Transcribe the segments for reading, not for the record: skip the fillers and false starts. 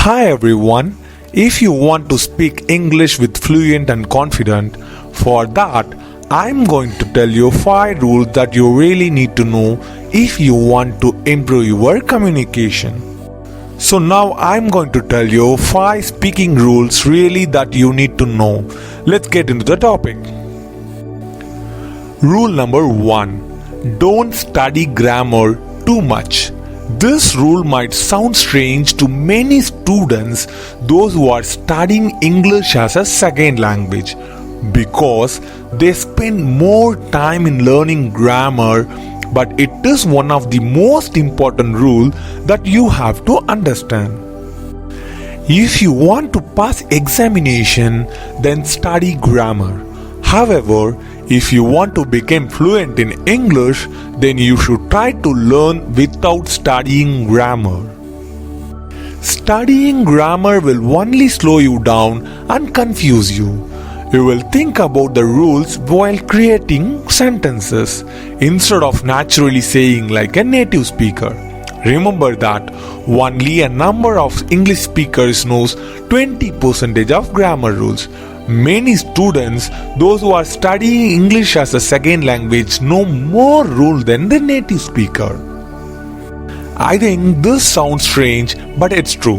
Hi everyone. If you want to speak English with fluent and confident, for that I'm going to tell you 5 rules that you really need to know if you want to improve your communication. So now I'm going to tell you 5 speaking rules really that you need to know. Let's get into the topic. Rule number 1. Don't study grammar too much. This rule might sound strange to many students, those who are studying English as a second language, because they spend more time in learning grammar, but it is one of the most important rules that you have to understand. If you want to pass examination, then study grammar. However, if you want to become fluent in English, then you should try to learn without studying grammar. Studying grammar will only slow you down and confuse you. You will think about the rules while creating sentences instead of naturally saying like a native speaker. Remember that only a number of English speakers knows 20% of grammar rules. Many students, those who are studying English as a second language, know more rules than the native speaker. I think this sounds strange, but it's true.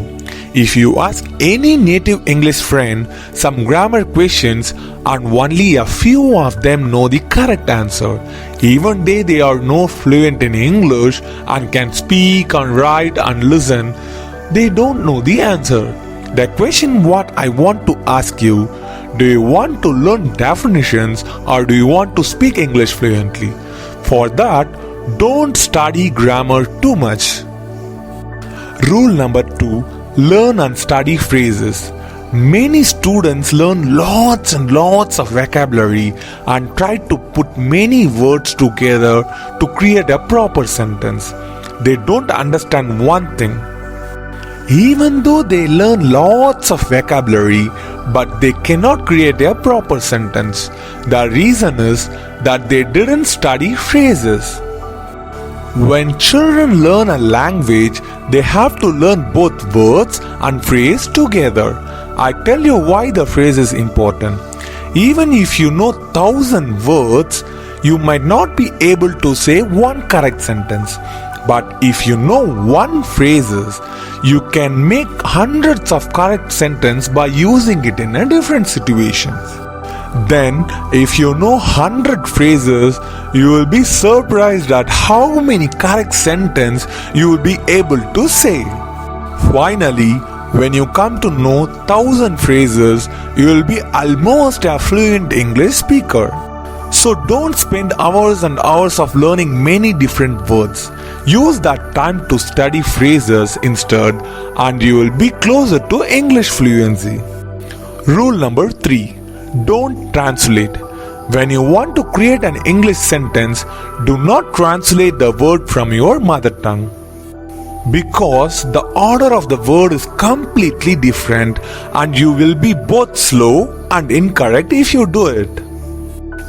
If you ask any native English friend some grammar questions and only a few of them know the correct answer, even though they are not fluent in English and can speak and write and listen, they don't know the answer. The question what I want to ask you, do you want to learn definitions or do you want to speak English fluently? For that, don't study grammar too much. Rule number 2. Learn and study phrases. Many students learn lots and lots of vocabulary and try to put many words together to create a proper sentence. They don't understand one thing. Even though they learn lots of vocabulary, but they cannot create a proper sentence. The reason is that they didn't study phrases. When children learn a language, they have to learn both words and phrase together. I tell you why the phrase is important. Even if you know 1,000 words, you might not be able to say one correct sentence. But if you know one phrases, you can make hundreds of correct sentences by using it in a different situations. Then, if you know 100 phrases, you will be surprised at how many correct sentences you will be able to say. Finally, when you come to know 1,000 phrases, you will be almost a fluent English speaker. So don't spend hours and hours of learning many different words. Use that time to study phrases instead and you will be closer to English fluency. Rule number 3. Don't translate. When you want to create an English sentence, do not translate the word from your mother tongue, because the order of the word is completely different and you will be both slow and incorrect if you do it.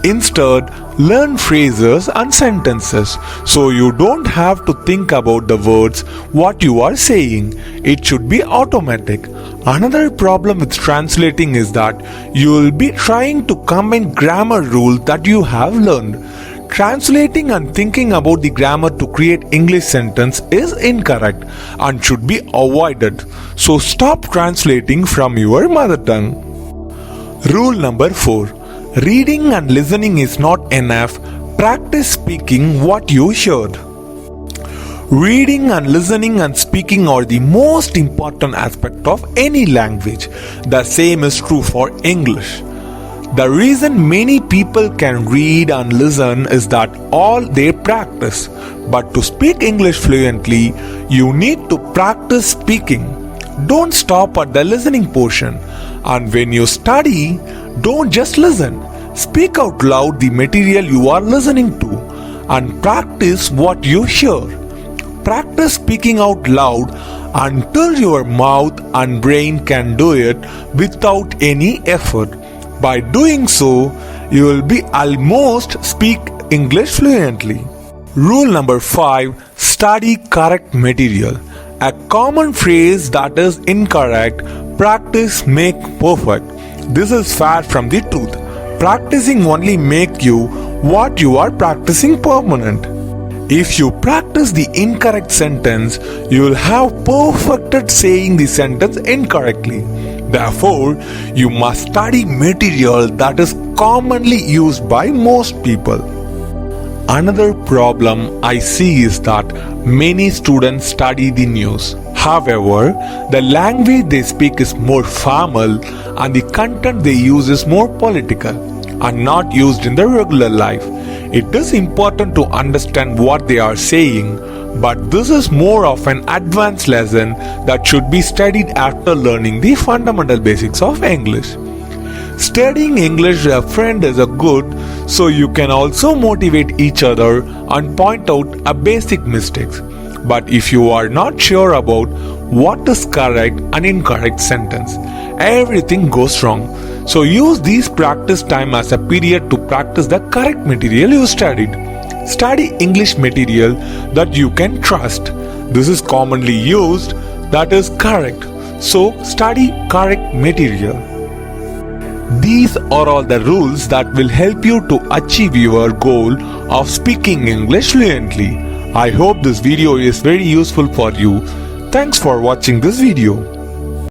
Instead, learn phrases and sentences so you don't have to think about the words what you are saying. It should be automatic. Another problem with translating is that you will be trying to combine grammar rules that you have learned. Translating and thinking about the grammar to create English sentence is incorrect and should be avoided. So stop translating from your mother tongue. Rule number 4. Reading and listening is not enough. Practice speaking what you heard. Reading and listening and speaking are the most important aspect of any language. The same is true for English. The reason many people can read and listen is that all they practice. But to speak English fluently, you need to practice speaking. Don't stop at the listening portion. And when you study, don't just listen. Speak out loud the material you are listening to and practice what you hear. Practice speaking out loud until your mouth and brain can do it without any effort. By doing so, you will be almost speak English fluently. Rule number 5. Study correct material. A common phrase that is incorrect: practice make perfect. This is far from the truth. Practicing only make you what you are practicing permanent. If you practice the incorrect sentence, you will have perfected saying the sentence incorrectly. Therefore, you must study material that is commonly used by most people. Another problem I see is that many students study the news. However, the language they speak is more formal and the content they use is more political and not used in the regular life. It is important to understand what they are saying, but this is more of an advanced lesson that should be studied after learning the fundamental basics of English. Studying English with a friend is a good, so you can also motivate each other and point out a basic mistakes. But if you are not sure about what is correct and incorrect sentence, everything goes wrong. So use these practice time as a period to practice the correct material you studied. Study English material that you can trust. This is commonly used, that is correct. So study correct material. These are all the rules that will help you to achieve your goal of speaking English fluently. I hope this video is very useful for you. Thanks for watching this video.